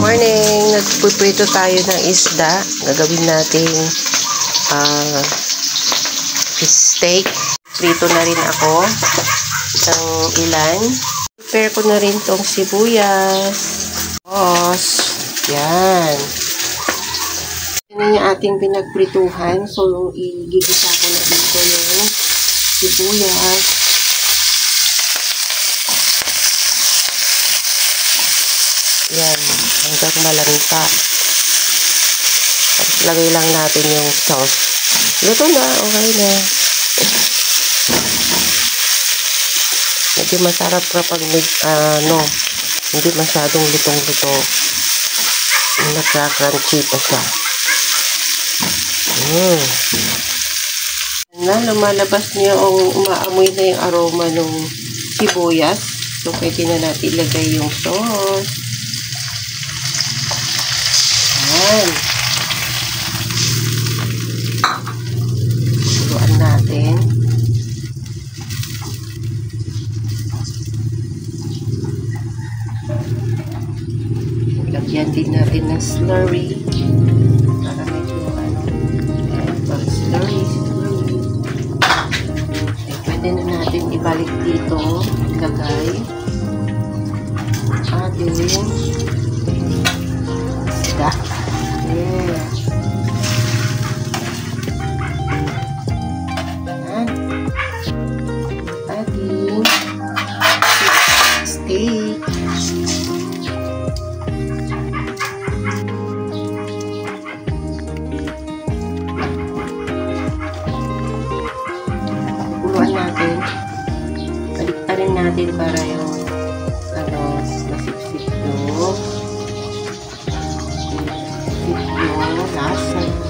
Morning! Nagpuprito tayo ng isda. Gagawin natin steak. Prito na rin ako ng ilan. Prepare ko na rin tong sibuyas. Tapos, yan. Yan yung ating pinagprituhan. So, igigisa ko na dito yung sibuyas. Yan, hanggang malanta. Tapos lagay lang natin yung sauce. Luto na, okay na. Medyo masarap kapag hindi masyadong lutong-luto. Nagka-crunchy pa siya. Lumalabas niya umaamoy na yung aroma ng sibuyas. So, pwede na natin ilagay yung sauce. Haluan natin. Lagyan din natin ng slurry. Para medyo slurry. Pwede na natin ibalik dito. Ilagay. Ating isda. Ating steak. Puluan natin. Baliktarin natin para yung nasipsip yung lasa.